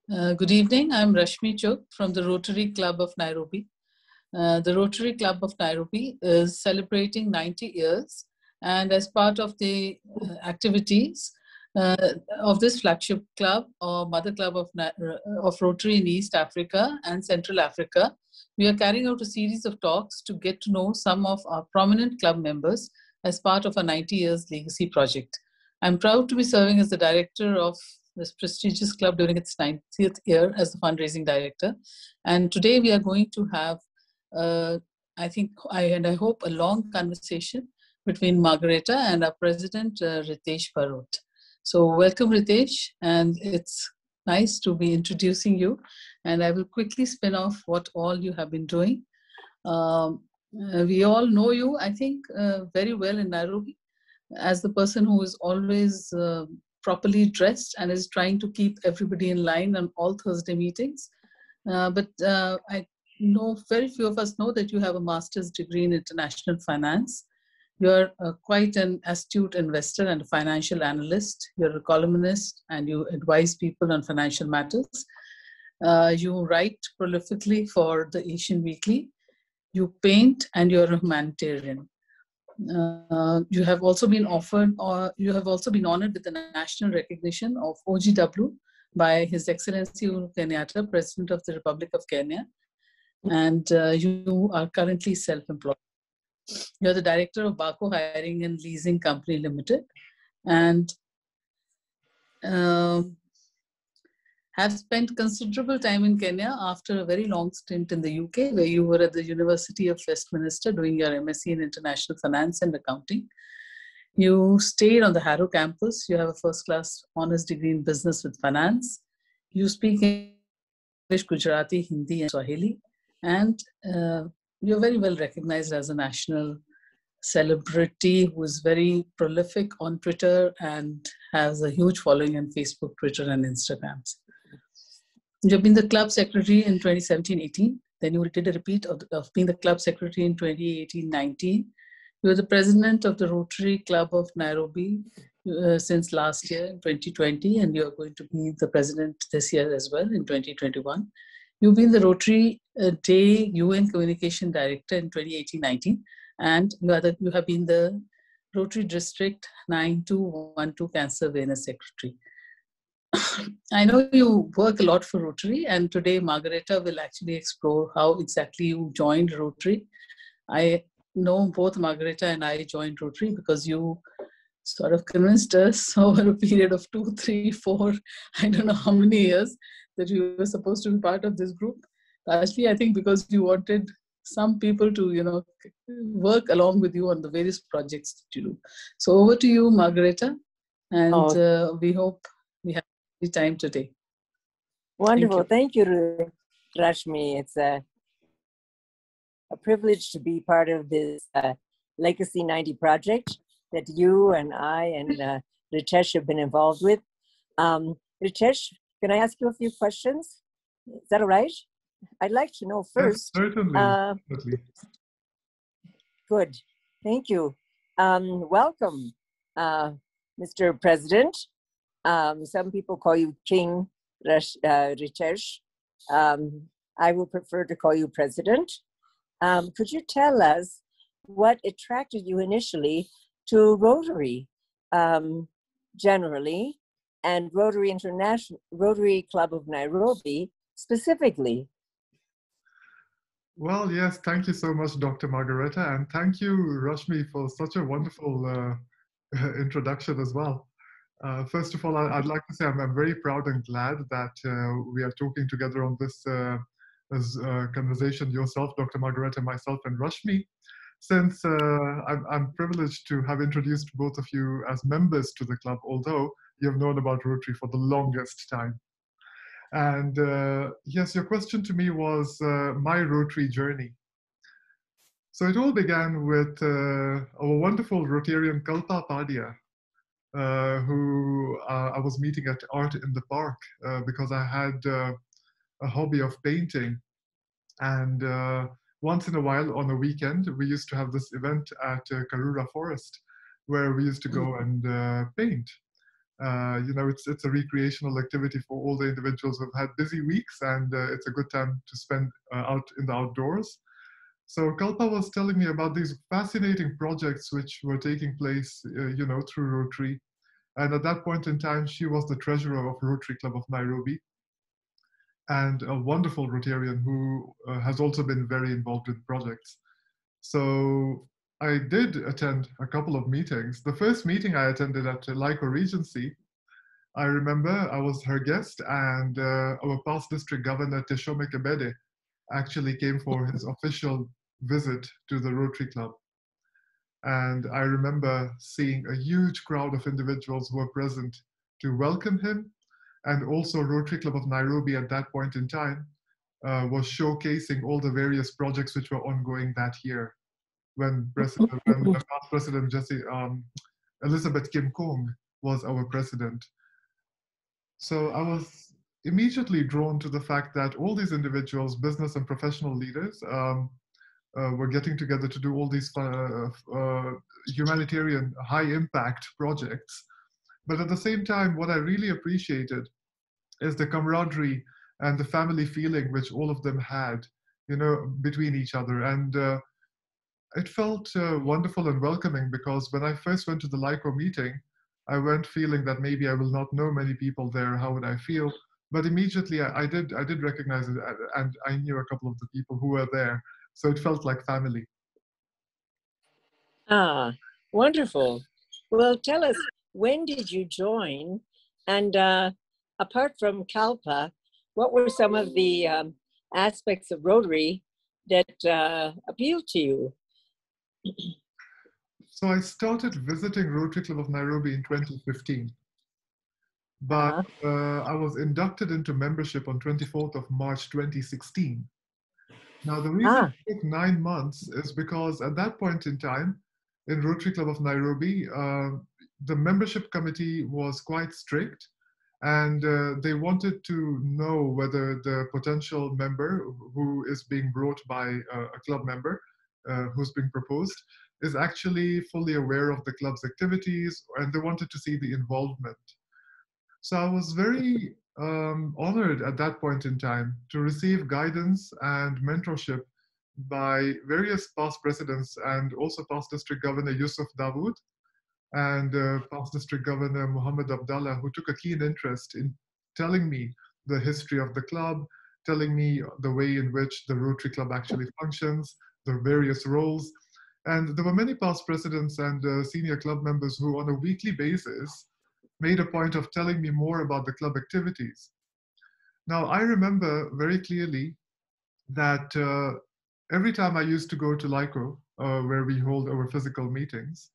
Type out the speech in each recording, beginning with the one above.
Good evening. I'm Rashmi Chugh from the Rotary Club of Nairobi. The Rotary Club of Nairobi is celebrating 90 years, and as part of the activities of this flagship club or mother club of Rotary in East Africa and Central Africa, we are carrying out a series of talks to get to know some of our prominent club members as part of a 90 years legacy project. I'm proud to be serving as the director of this prestigious club during its 90th year as the fundraising director. And today we are going to have, I hope, a long conversation between Margaretta and our president, Ritesh Barot. So welcome, Ritesh, and it's nice to be introducing you. And I will quickly spin off what all you have been doing. We all know you, I think, very well in Nairobi as the person who is always properly dressed and is trying to keep everybody in line on all Thursday meetings. But I know very few of us know that you have a master's degree in international finance. You're quite an astute investor and a financial analyst. You're a columnist and you advise people on financial matters. You write prolifically for the Asian Weekly. You paint and you're a humanitarian. You have also been honored with the national recognition of OGW by His Excellency Uhuru Kenyatta, President of the Republic of Kenya, and you are currently self-employed. You're the director of Baco Hiring and Leasing Company Limited, and have spent considerable time in Kenya after a very long stint in the UK, where you were at the University of Westminster doing your MSc in International Finance and Accounting. You stayed on the Harrow campus. You have a first-class honors degree in Business with Finance. You speak English, Gujarati, Hindi, and Swahili. And you're very well recognized as a national celebrity who is very prolific on Twitter and has a huge following on Facebook, Twitter, and Instagram. You've been the club secretary in 2017-18. Then you did a repeat of being the club secretary in 2018-19. You were the president of the Rotary Club of Nairobi since last year, 2020, and you are going to be the president this year as well in 2021. You've been the Rotary Day UN Communication Director in 2018-19, and you have been the Rotary District 9212 Cancer Awareness Secretary. I know you work a lot for Rotary, and today Margaretta will actually explore how exactly you joined Rotary. I know both Margaretta and I joined Rotary because you sort of convinced us over a period of 2, 3, 4, I don't know how many years, that you were supposed to be part of this group. Actually, I think because you wanted some people to, work along with you on the various projects that you do. So over to you, Margaretta, and we hope we have the time today. Wonderful. Thank you, Rashmi. It's a privilege to be part of this Legacy 90 project that you and I and Ritesh have been involved with. Ritesh, can I ask you a few questions? Is that all right? I'd like to know first. Yes, certainly. Good. Thank you. Welcome, Mr. President. Some people call you King Ritesh. I will prefer to call you President. Could you tell us what attracted you initially to Rotary generally and Rotary Club of Nairobi specifically? Well, yes, thank you so much, Dr. Margaretta, and thank you, Rashmi, for such a wonderful introduction as well. First of all, I'd like to say I'm very proud and glad that we are talking together on this conversation, yourself, Dr. Margaretta, myself, and Rashmi, since I'm privileged to have introduced both of you as members to the club, although you have known about Rotary for the longest time. And yes, your question to me was my Rotary journey. So it all began with our wonderful Rotarian Kalpa Padia, who I was meeting at Art in the Park because I had a hobby of painting. And once in a while on a weekend, we used to have this event at Karura Forest where we used to go and paint. It's a recreational activity for all the individuals who've had busy weeks, and it's a good time to spend out in the outdoors. So Kalpa was telling me about these fascinating projects which were taking place, through Rotary. And at that point in time, she was the treasurer of Rotary Club of Nairobi, and a wonderful Rotarian who has also been very involved in projects. So I did attend a couple of meetings. The first meeting I attended at Laiko Regency, I remember I was her guest, and our past district governor, Teshome Kebede, actually came for his official visit to the Rotary Club. And I remember seeing a huge crowd of individuals who were present to welcome him. And also Rotary Club of Nairobi at that point in time was showcasing all the various projects which were ongoing that year when the past president, Elizabeth Kim Kong, was our president. So I was immediately drawn to the fact that all these individuals, business and professional leaders, were getting together to do all these humanitarian high impact projects. But at the same time, what I really appreciated is the camaraderie and the family feeling which all of them had, between each other. And it felt wonderful and welcoming, because when I first went to the LICO meeting, I went feeling that maybe I will not know many people there. How would I feel? But immediately I did recognize it, and I knew a couple of the people who were there. So it felt like family. Ah, wonderful. Well, tell us, when did you join? And apart from Kalpa, what were some of the aspects of Rotary that appealed to you? So I started visiting Rotary Club of Nairobi in 2015. But I was inducted into membership on 24th of March 2016. Now, the reason it took 9 months is because at that point in time, in Rotary Club of Nairobi, the membership committee was quite strict, and they wanted to know whether the potential member who is being brought by a club member who's being proposed is actually fully aware of the club's activities, and they wanted to see the involvement. So I was very honored at that point in time to receive guidance and mentorship by various past presidents and also past district governor Yusuf Dawood and past district governor Muhammad Abdallah, who took a keen interest in telling me the history of the club, telling me the way in which the Rotary Club actually functions, the various roles. And there were many past presidents and senior club members who on a weekly basis made a point of telling me more about the club activities. Now, I remember very clearly that every time I used to go to LICO, where we hold our physical meetings,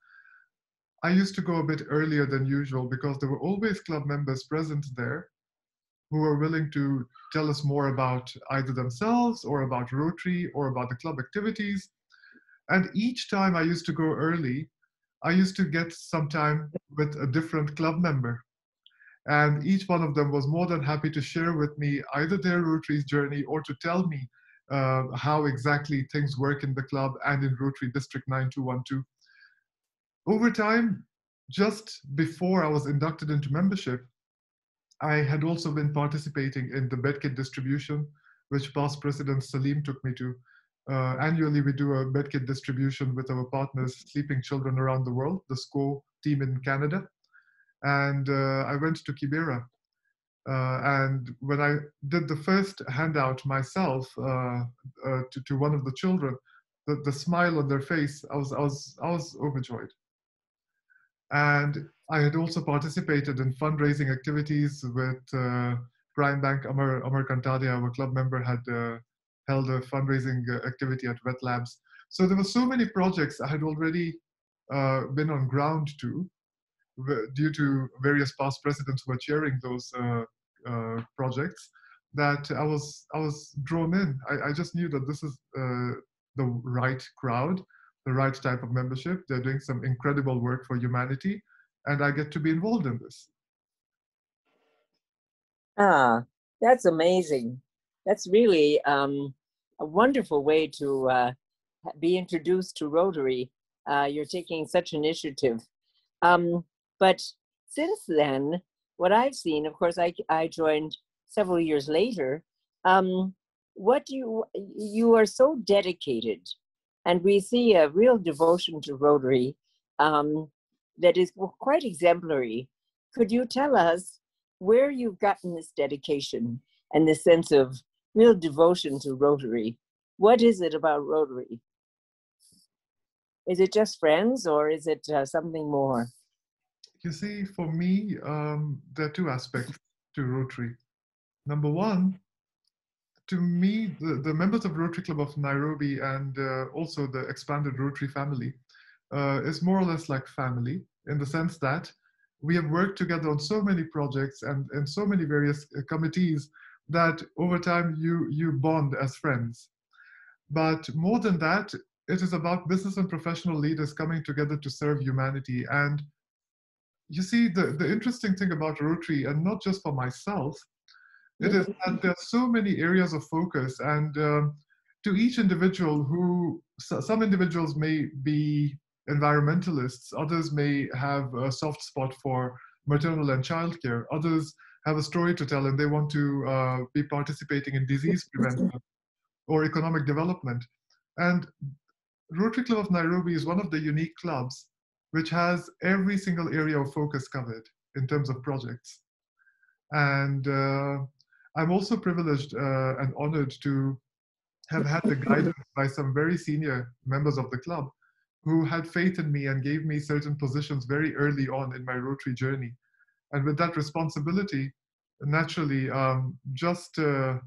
I used to go a bit earlier than usual because there were always club members present there who were willing to tell us more about either themselves or about Rotary or about the club activities. And each time I used to go early, I used to get some time with a different club member. And each one of them was more than happy to share with me either their Rotary's journey or to tell me how exactly things work in the club and in Rotary District 9212. Over time, just before I was inducted into membership, I had also been participating in the bed kit distribution, which past President Salim took me to. Annually, we do a bed kit distribution with our partners, Sleeping Children Around the World, the SCO team in Canada. And I went to Kibera. And when I did the first handout myself to one of the children, the smile on their face, I was overjoyed. And I had also participated in fundraising activities with Prime Bank. Amar Kantadia, our club member, had held a fundraising activity at Wet Labs. So there were so many projects I had already been on ground to, due to various past presidents who were chairing those projects, that I was drawn in. I just knew that this is the right crowd, the right type of membership. They're doing some incredible work for humanity, and I get to be involved in this. Ah, that's amazing. That's really a wonderful way to be introduced to Rotary. You're taking such initiative. But since then, what I've seen, of course, I joined several years later. What you are so dedicated, and we see a real devotion to Rotary that is quite exemplary. Could you tell us where you've gotten this dedication and this sense of real devotion to Rotary? What is it about Rotary? Is it just friends, or is it something more? You see, for me, there are two aspects to Rotary. Number one, to me, the members of Rotary Club of Nairobi and also the expanded Rotary family is more or less like family, in the sense that we have worked together on so many projects and in so many various committees that over time you bond as friends. But more than that, it is about business and professional leaders coming together to serve humanity. And you see, the interesting thing about Rotary, and not just for myself, it is that there are so many areas of focus, and to each individual some individuals may be environmentalists, others may have a soft spot for maternal and childcare, others have a story to tell and they want to be participating in disease prevention or economic development. And Rotary Club of Nairobi is one of the unique clubs which has every single area of focus covered in terms of projects. And I'm also privileged and honored to have had the guidance by some very senior members of the club who had faith in me and gave me certain positions very early on in my Rotary journey. And with that responsibility, naturally, just the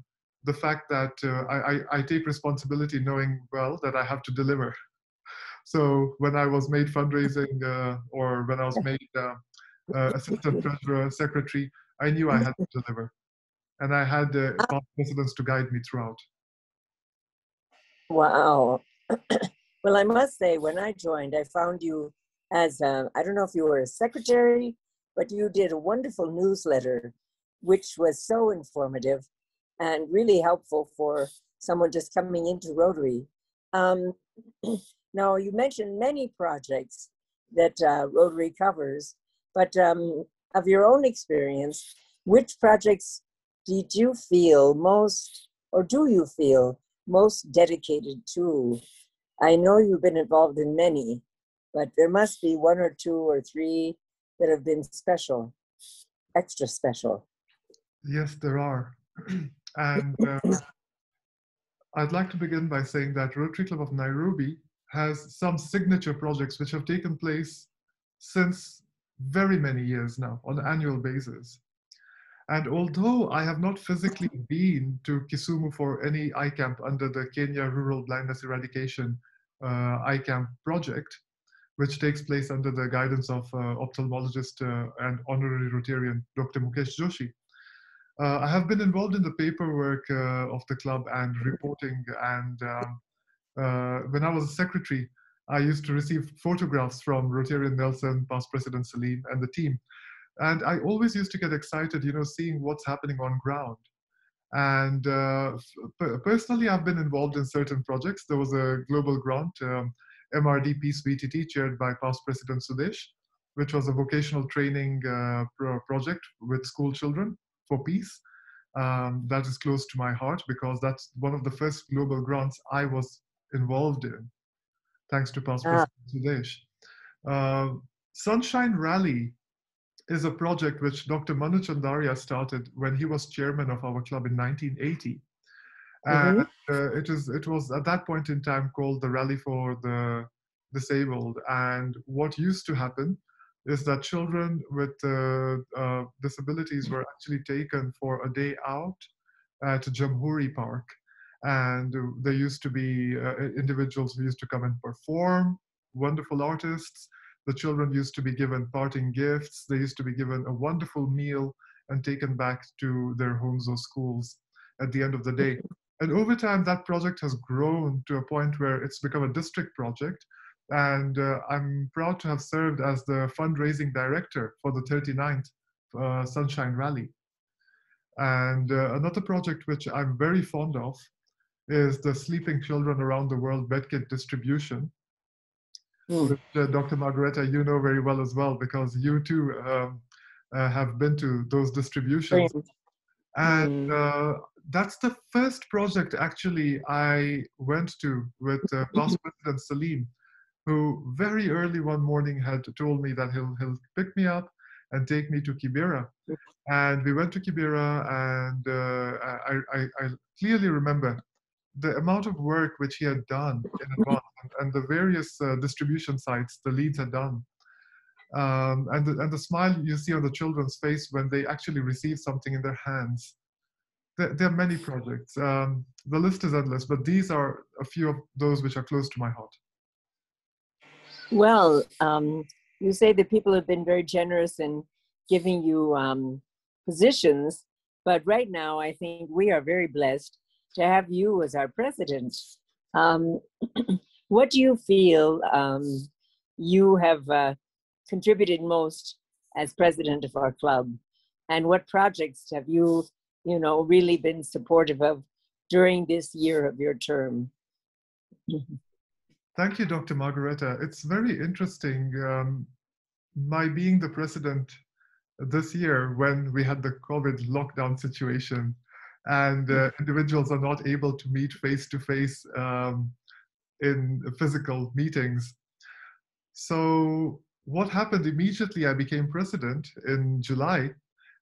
fact that I take responsibility knowing well that I have to deliver. So when I was made fundraising or when I was made assistant treasurer, secretary, I knew I had to deliver. And I had past presidents to guide me throughout. Wow. Well, I must say, when I joined, I found you as, I don't know if you were a secretary, but you did a wonderful newsletter, which was so informative and really helpful for someone just coming into Rotary. Now, you mentioned many projects that Rotary covers, but of your own experience, which projects did you feel most, or do you feel most dedicated to? I know you've been involved in many, but there must be one or two or three that have been special, extra special. Yes, there are. And I'd like to begin by saying that Rotary Club of Nairobi has some signature projects which have taken place since very many years now on an annual basis. And although I have not physically been to Kisumu for any ICAMP under the Kenya Rural Blindness Eradication ICAMP project, which takes place under the guidance of ophthalmologist and honorary Rotarian Dr. Mukesh Joshi, I have been involved in the paperwork of the club and reporting. And when I was a secretary, I used to receive photographs from Rotarian Nelson, past President Salim, and the team. And I always used to get excited, seeing what's happening on ground. And personally, I've been involved in certain projects. There was a global grant, MRD Peace VTT, chaired by past President Sudesh, which was a vocational training project with school children for peace. That is close to my heart because that's one of the first global grants I was involved in, thanks to past President Sudesh. Sunshine Rally is a project which Dr. Manu Chandaria started when he was chairman of our club in 1980. And it was at that point in time called the Rally for the Disabled. And what used to happen is that children with disabilities were actually taken for a day out to Jamhuri Park. And there used to be individuals who used to come and perform, wonderful artists. The children used to be given parting gifts. They used to be given a wonderful meal and taken back to their homes or schools at the end of the day. And over time, that project has grown to a point where it's become a district project. And I'm proud to have served as the fundraising director for the 39th Sunshine Rally. And another project which I'm very fond of is the Sleeping Children Around the World bed kit distribution, which Dr. Margaretta, you know very well as well, because you too have been to those distributions. And that's the first project actually I went to with past President Salim, who very early one morning had told me that he'll pick me up and take me to Kibera. And we went to Kibera, and I clearly remember the amount of work which he had done in advance, and the various distribution sites the leads had done. And the smile you see on the children's face when they actually receive something in their hands. There are many projects. The list is endless, but these are a few of those which are close to my heart. Well, you say that people have been very generous in giving you positions, but right now I think we are very blessed to have you as our president. What do you feel you have contributed most as president of our club, and what projects have you, really been supportive of during this year of your term? Thank you, Dr. Margaretta. It's very interesting, my being the president this year when we had the COVID lockdown situation, and individuals are not able to meet face-to-face in physical meetings. So what happened immediately I became president in July,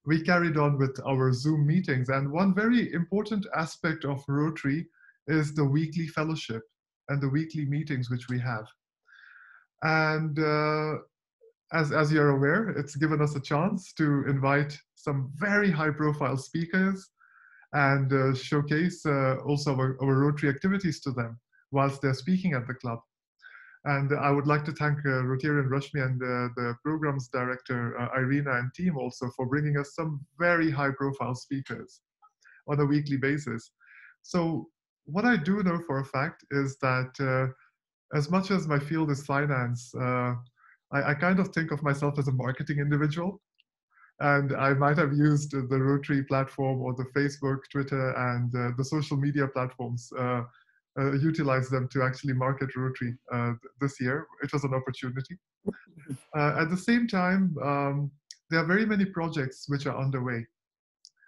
we carried on with our Zoom meetings. And one very important aspect of Rotary is the weekly fellowship and the weekly meetings which we have. And as you're aware, it's given us a chance to invite some very high profile speakers and showcase also our Rotary activities to them whilst they're speaking at the club. And I would like to thank Rtn Rashmi and the programs director, Irina, and team also for bringing us some very high profile speakers on a weekly basis. So what I do know for a fact is that as much as my field is finance, I kind of think of myself as a marketing individual. And I might have used the Rotary platform or the Facebook, Twitter, and the social media platforms, utilize them to actually market Rotary this year. It was an opportunity. At the same time, there are very many projects which are underway.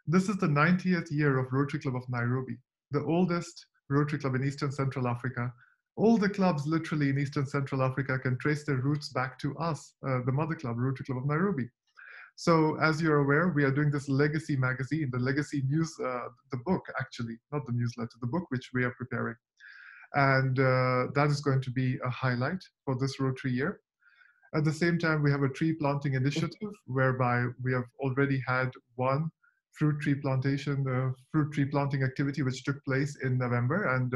This is the 90th year of Rotary Club of Nairobi, the oldest Rotary Club in Eastern Central Africa. All the clubs literally in Eastern Central Africa can trace their roots back to us, the mother club, Rotary Club of Nairobi. So as you're aware, we are doing this Legacy magazine, the Legacy news, the book actually, not the newsletter, the book which we are preparing. And that is going to be a highlight for this Rotary year. At the same time, we have a tree planting initiative whereby we have already had one fruit tree planting activity which took place in November, and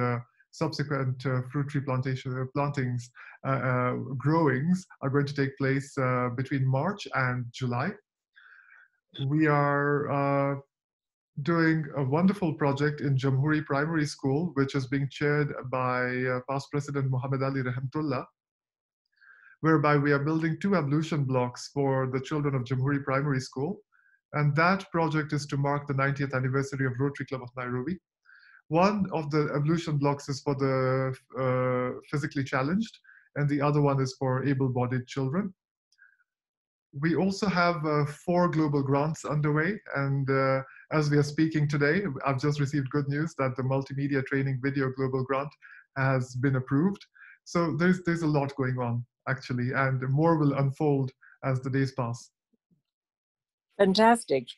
subsequent fruit tree plantings, growings are going to take place between March and July. We are doing a wonderful project in Jamhuri Primary School, which is being chaired by past President Muhammad Ali Rahmatullah, whereby we are building 2 ablution blocks for the children of Jamhuri Primary School. And that project is to mark the 90th anniversary of Rotary Club of Nairobi. One of the ablution blocks is for the physically challenged, and the other one is for able-bodied children. We also have 4 global grants underway, and as we are speaking today, I've just received good news that the Multimedia Training Video Global Grant has been approved. So there's a lot going on, actually, and more will unfold as the days pass. Fantastic.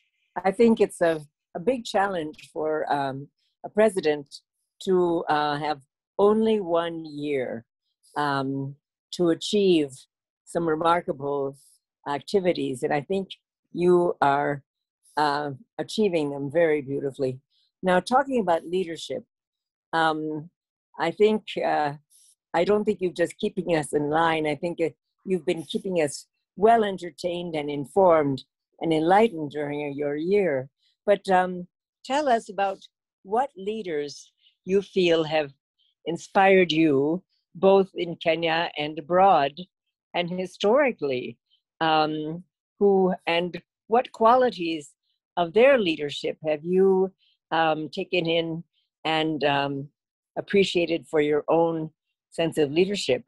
I think it's a big challenge for a president to have only 1 year to achieve some remarkable activities. And I think you are achieving them very beautifully. Now, talking about leadership, I think, I don't think you're just keeping us in line. I think you've been keeping us well entertained and informed and enlightened during your year. But tell us about what leaders you feel have inspired you, both in Kenya and abroad, and historically, who and what qualities of their leadership have you taken in and appreciated for your own sense of leadership?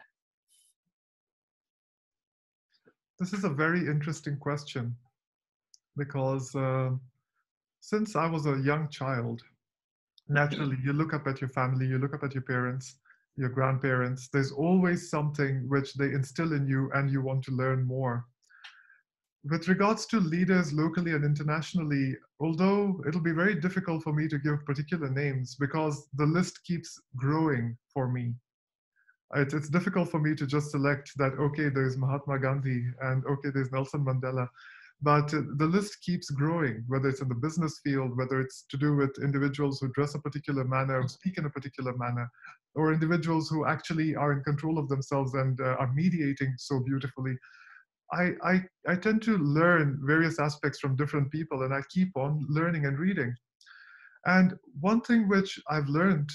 This is a very interesting question. because since I was a young child, naturally you look up at your family, you look up at your parents, your grandparents. There's always something which they instill in you and you want to learn more. With regards to leaders locally and internationally, although it'll be very difficult for me to give particular names because the list keeps growing for me. It's difficult for me to just select that, okay, there's Mahatma Gandhi and okay, there's Nelson Mandela. But the list keeps growing, whether it's in the business field, whether it's to do with individuals who dress a particular manner, speak in a particular manner, or individuals who actually are in control of themselves and are mediating so beautifully. I tend to learn various aspects from different people, and I keep on learning and reading. And one thing which I've learned,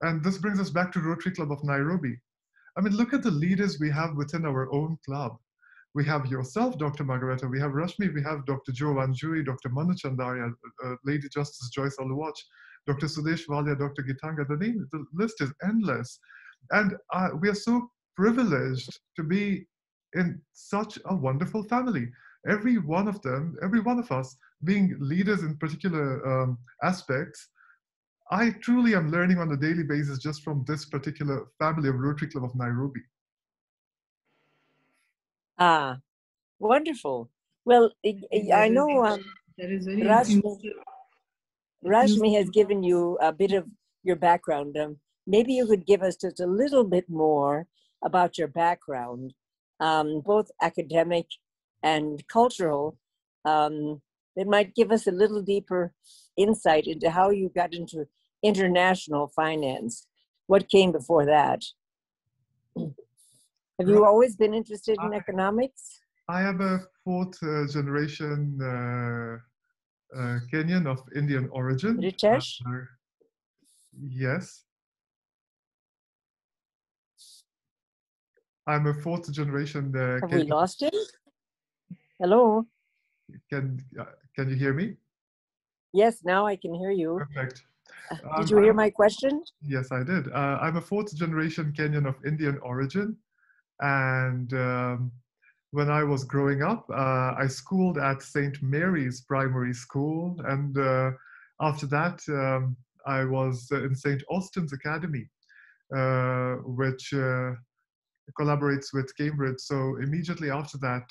and this brings us back to Rotary Club of Nairobi. I mean, look at the leaders we have within our own club. We have yourself, Dr. Margaretta, we have Rashmi, we have Dr. Joe Wanjui, Dr. Manu Chandaria, Lady Justice Joyce Aluwach, Dr. Sudesh Walia, Dr. Gitanga. The list is endless. And we are so privileged to be in such a wonderful family. Every one of them, every one of us being leaders in particular aspects, I truly am learning on a daily basis just from this particular family of Rotary Club of Nairobi. Ah, wonderful. Well, I know that is very Rashmi has given you a bit of your background. Maybe you could give us just a little bit more about your background, both academic and cultural. That might give us a little deeper insight into how you got into international finance. What came before that? Have you always been interested in economics? I am a fourth generation Kenyan of Indian origin. Ritesh? Yes. I'm a fourth generation Have Kenyan. we lost him? Hello? Can you hear me? Yes, now I can hear you. Perfect. Did you hear my question? Yes, I did. I'm a fourth generation Kenyan of Indian origin. And when I was growing up, I schooled at St. Mary's Primary School. And after that, I was in St. Austin's Academy, which collaborates with Cambridge. So immediately after that,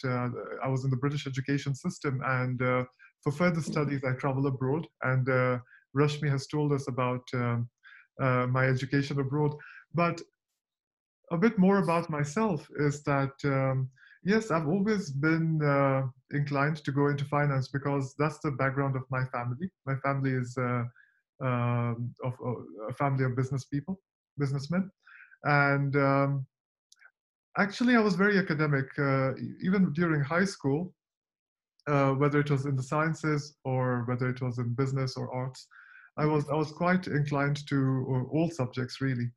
I was in the British education system. And for further studies, I travel abroad. And Rashmi has told us about my education abroad. But a bit more about myself is that, yes, I've always been inclined to go into finance because that's the background of my family. My family is of a family of businessmen. And actually, I was very academic, even during high school, whether it was in the sciences or whether it was in business or arts. I was quite inclined to all subjects really,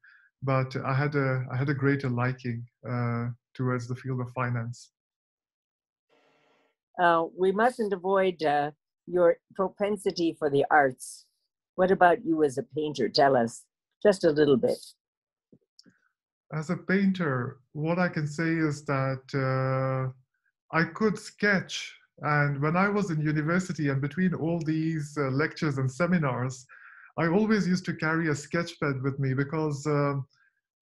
but I had a greater liking towards the field of finance. We mustn't avoid your propensity for the arts. What about you as a painter? Tell us just a little bit. As a painter, what I can say is that I could sketch. And when I was in university and between all these lectures and seminars, I always used to carry a sketch pad with me because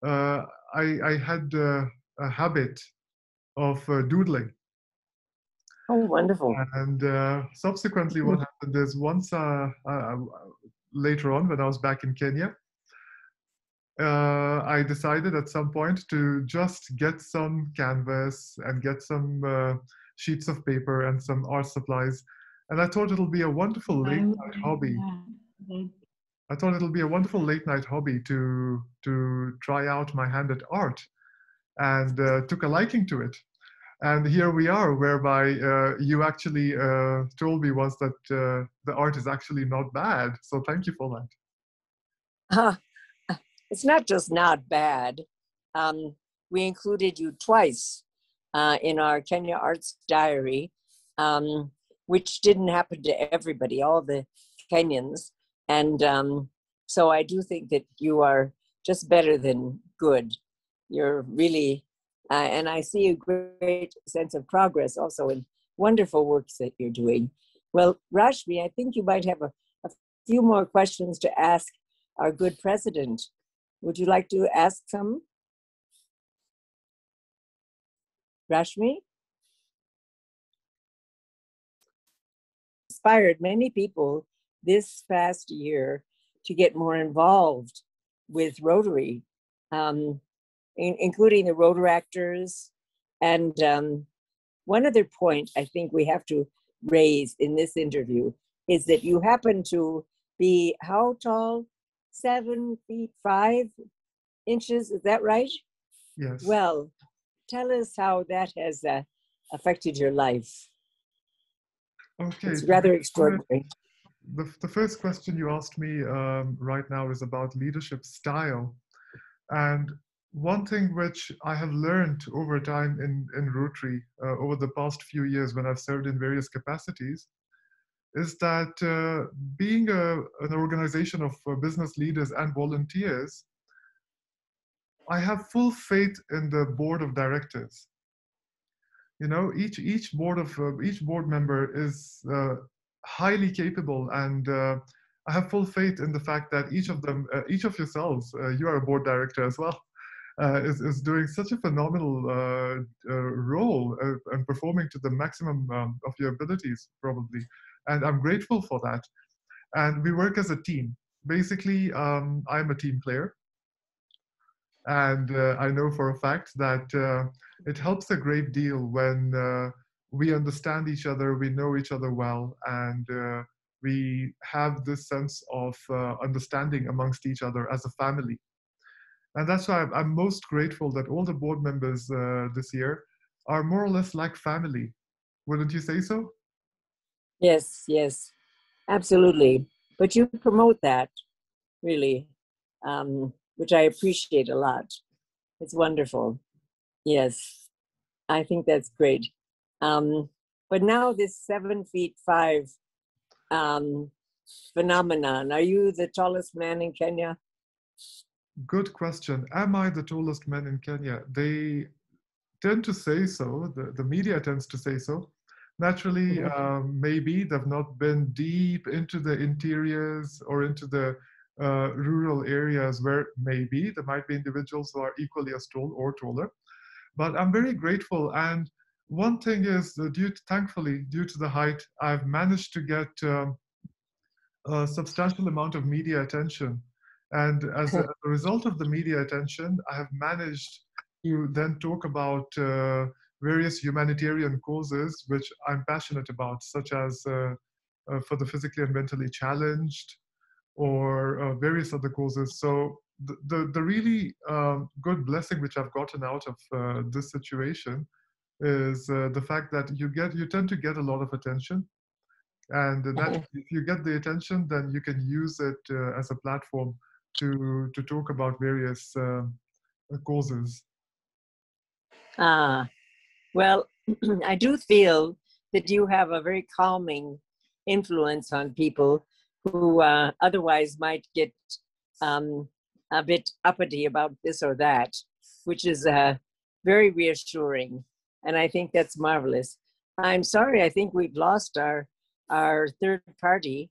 I had a habit of doodling. Oh, wonderful. And subsequently, what happened is once later on, when I was back in Kenya, I decided at some point to just get some canvas and get some sheets of paper and some art supplies. And I thought it'll be a wonderful late night hobby. I thought it'll be a wonderful late night hobby to try out my hand at art, and took a liking to it. And here we are, whereby you actually told me once that the art is actually not bad. So thank you for that. It's not just not bad. We included you twice in our Kenya Arts Diary, which didn't happen to everybody, all the Kenyans. And so I do think that you are just better than good. You're really, and I see a great sense of progress also in wonderful works that you're doing. Well, Rashmi, I think you might have a few more questions to ask our good president. Would you like to ask some? Rashmi? Inspired many people this past year to get more involved with Rotary, including the Rotaractors. And one other point I think we have to raise in this interview is that you happen to be how tall? 7 feet 5 inches, is that right? Yes. Well, tell us how that has affected your life. Okay. It's rather extraordinary. The first question you asked me right now is about leadership style. And one thing which I have learned over time in Rotary over the past few years when I've served in various capacities is that being an organization of business leaders and volunteers, I have full faith in the board of directors. You know, each board member is highly capable, and I have full faith in the fact that each of them, each of yourselves, you are a board director as well, is doing such a phenomenal role and performing to the maximum of your abilities, probably. And I'm grateful for that. And we work as a team. Basically, I'm a team player. And I know for a fact that it helps a great deal when we understand each other, we know each other well, and we have this sense of understanding amongst each other as a family. And that's why I'm most grateful that all the board members this year are more or less like family. Wouldn't you say so? Yes, yes, absolutely. But you promote that, really, which I appreciate a lot. It's wonderful. Yes, I think that's great. But now this 7 feet 5 phenomenon, are you the tallest man in Kenya? Good question. Am I the tallest man in Kenya? They tend to say so. The media tends to say so. Naturally, maybe they've not been deep into the interiors or into the rural areas where maybe there might be individuals who are equally as tall or taller. But I'm very grateful. And one thing is, thankfully, due to the height, I've managed to get a substantial amount of media attention. And as a result of the media attention, I have managed to then talk about various humanitarian causes which I'm passionate about, such as for the physically and mentally challenged, or various other causes. So the really good blessing which I've gotten out of this situation is the fact that you tend to get a lot of attention, and that if you get the attention, then you can use it as a platform to talk about various causes. Well, I do feel that you have a very calming influence on people who otherwise might get a bit uppity about this or that, which is very reassuring. And I think that's marvelous. I'm sorry, I think we've lost our third party,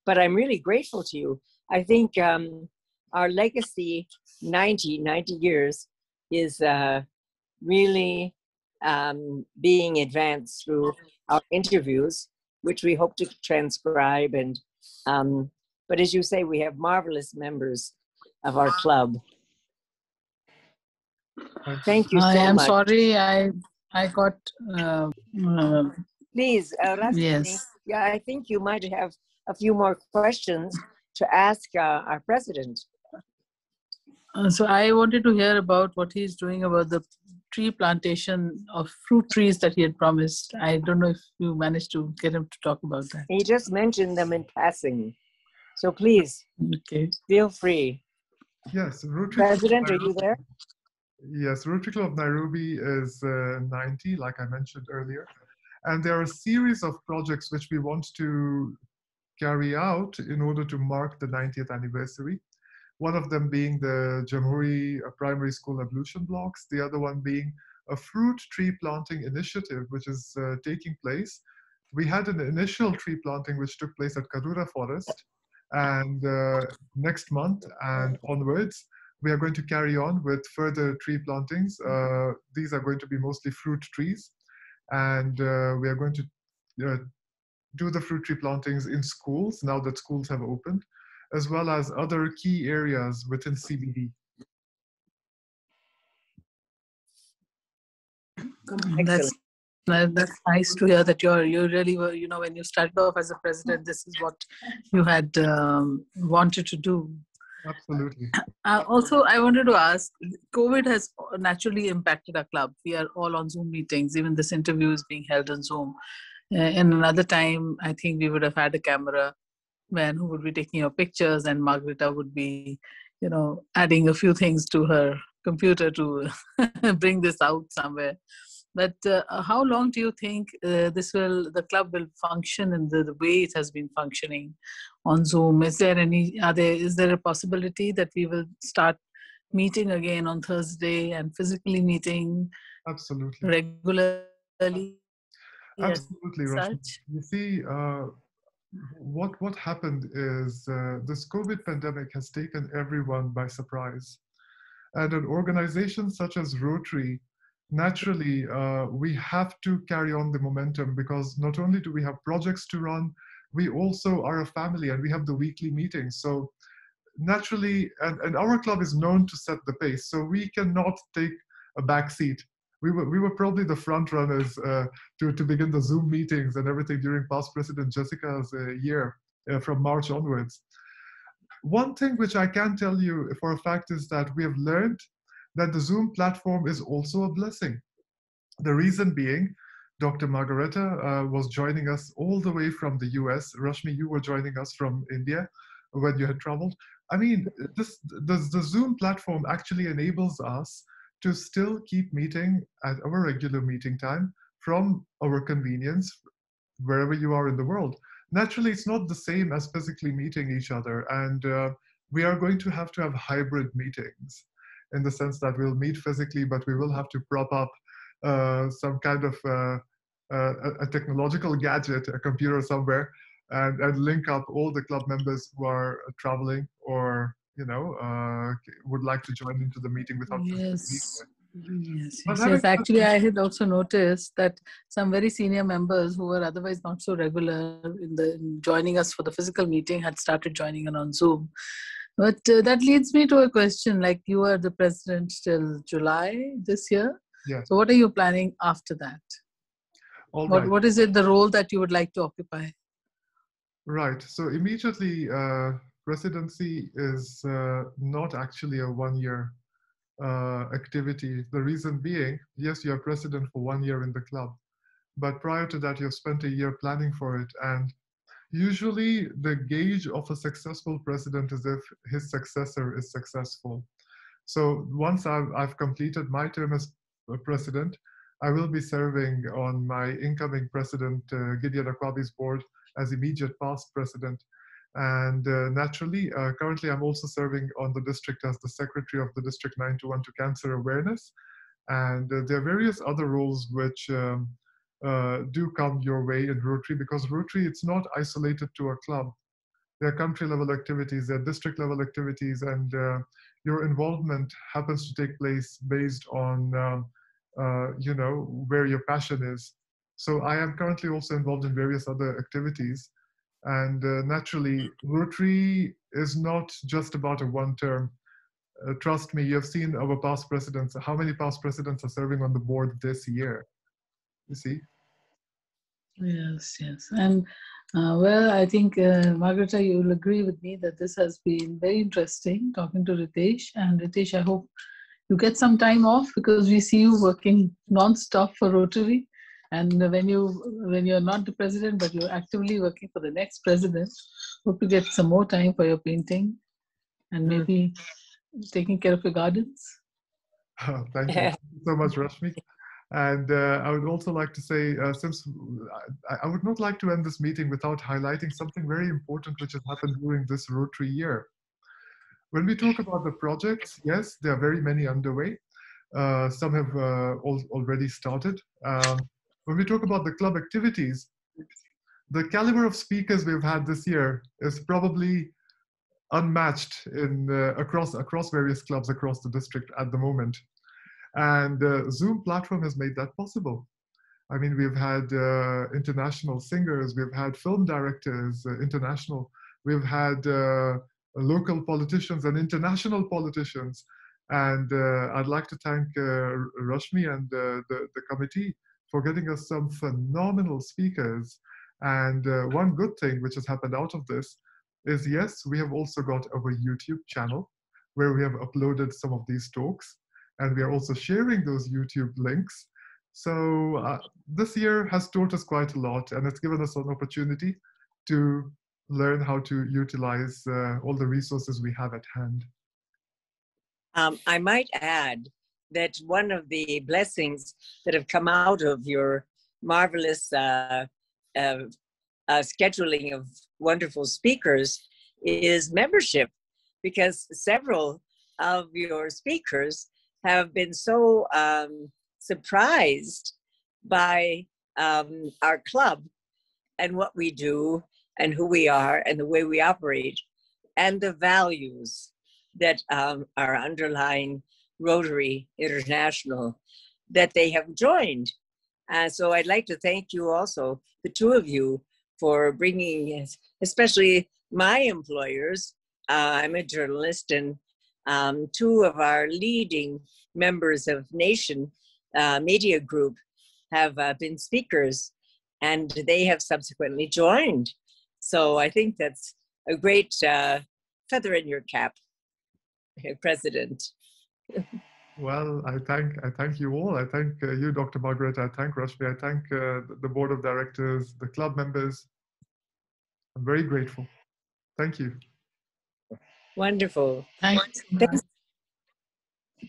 but I'm really grateful to you. I think our legacy 90 years is really being advanced through our interviews, which we hope to transcribe. And but as you say, we have marvelous members of our club. Thank you so much. I am sorry, I got. Please, Rashmi, yes. Yeah, I think you might have a few more questions to ask our president. So I wanted to hear about what he's doing about the tree plantation of fruit trees that he had promised. I don't know if you managed to get him to talk about that. He just mentioned them in passing. So please, feel free. Yes, President, are you there? Yes, Rotary Club of Nairobi is 90, like I mentioned earlier. And there are a series of projects which we want to carry out in order to mark the 90th anniversary. One of them being the Jamhuri Primary School ablution blocks, the other one being a fruit tree planting initiative, which is taking place We had an initial tree planting which took place at Karura Forest, and next month and onwards, we are going to carry on with further tree plantings. These are going to be mostly fruit trees, and we are going to do the fruit tree plantings in schools now that schools have opened, as well as other key areas within CBD. That's Excellent. that's nice to hear that you really were, you know, when you started off as a president, this is what you had wanted to do. Absolutely. Also, I wanted to ask, COVID has naturally impacted our club. We are all on Zoom meetings. Even this interview is being held on Zoom. In another time, I think we would have had a camera man who would be taking your pictures, and Margaretta would be, you know, adding a few things to her computer to bring this out somewhere. But how long do you think the club will function in the way it has been functioning on Zoom? Is there is there a possibility that we will start meeting again on Thursday and physically meeting Absolutely. regularly as Absolutely, Rashmi. such? You see, what happened is this COVID pandemic has taken everyone by surprise. And an organization such as Rotary, naturally, we have to carry on the momentum because not only do we have projects to run, we also are a family and we have the weekly meetings. So naturally, and our club is known to set the pace, so we cannot take a back seat. We were probably the front runners to begin the Zoom meetings and everything during past President Jessica's year from March onwards. One thing which I can tell you for a fact is that we have learned that the Zoom platform is also a blessing. The reason being, Dr. Margaretta was joining us all the way from the US. Rashmi, you were joining us from India when you had traveled. I mean, the Zoom platform actually enables us to still keep meeting at our regular meeting time from our convenience, wherever you are in the world. Naturally, it's not the same as physically meeting each other. And we are going to have hybrid meetings in the sense that we'll meet physically, but we will have to prop up some kind of a technological gadget, a computer somewhere, and link up all the club members who are traveling or would like to join into the meeting without physically being Yes. there. Yes, But yes, having yes. said Actually, that, I had also noticed that some very senior members who were otherwise not so regular in joining us for the physical meeting had started joining in on Zoom. But that leads me to a question. Like, you are the president till July this year. yes, So what are you planning after that? all right. What is it, the role that you would like to occupy? Right. So immediately, presidency is not actually a one-year activity. The reason being, yes, you are president for 1 year in the club, but prior to that, you've spent a year planning for it. And usually, the gauge of a successful president is if his successor is successful. So once I've completed my term as president, I will be serving on my incoming president, Gideon Akwabi's board as immediate past president. And naturally, currently I'm also serving on the district as the secretary of the District 921 to Cancer Awareness. And there are various other roles which do come your way in Rotary, because Rotary, it's not isolated to a club. There are country level activities, there are district level activities, and your involvement happens to take place based on where your passion is. So I am currently also involved in various other activities, and naturally, Rotary is not just about a one term. Trust me, you have seen our past presidents. How many past presidents are serving on the board this year? You see? Yes, yes. And well, I think, Margaretta, you will agree with me that this has been very interesting talking to Ritesh. And Ritesh, I hope you get some time off, because we see you working non-stop for Rotary. And when you're not the president, but you're actively working for the next president, hope you get some more time for your painting and maybe taking care of your gardens. Thank you. Thank you so much, Rashmi. And I would also like to say, since I would not like to end this meeting without highlighting something very important which has happened during this Rotary year. When we talk about the projects, yes, there are very many underway. Some have already started. When we talk about the club activities, the caliber of speakers we've had this year is probably unmatched in across various clubs across the district at the moment. And Zoom platform has made that possible. I mean, we've had international singers, we've had film directors, international, we've had local politicians and international politicians. And I'd like to thank Rashmi and the committee for getting us some phenomenal speakers. And one good thing which has happened out of this is, yes, we have also got our YouTube channel where we have uploaded some of these talks. And we are also sharing those YouTube links. So this year has taught us quite a lot, and it's given us an opportunity to learn how to utilize all the resources we have at hand. I might add that one of the blessings that have come out of your marvelous scheduling of wonderful speakers is membership, because several of your speakers have been so surprised by our club and what we do and who we are and the way we operate and the values that are underlying Rotary International, that they have joined. So I'd like to thank you also, the two of you, for bringing, especially my employers. I'm a journalist, and two of our leading members of Nation Media Group have been speakers, and they have subsequently joined. So I think that's a great feather in your cap, President. Well, I thank you all. I thank you, Dr. Margaretta. I thank Rashmi. I thank the board of directors, the club members. I'm very grateful. Thank you. Wonderful. Thanks.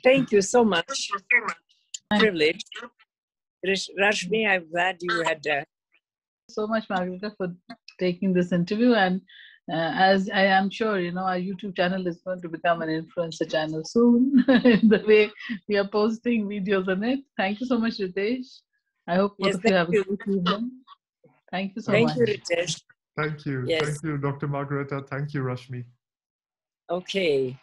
Thank you so much. Privilege. Rashmi, I'm glad you had. So much, Margaretta, for taking this interview. And as I am sure, you know, our YouTube channel is going to become an influencer channel soon in the way we are posting videos on it. Thank you so much, Ritesh. I hope both of you have a good evening. Thank you so much. Thank you, Ritesh. Thank you. Yes. Thank you, Dr. Margaretta. Thank you, Rashmi. Okay.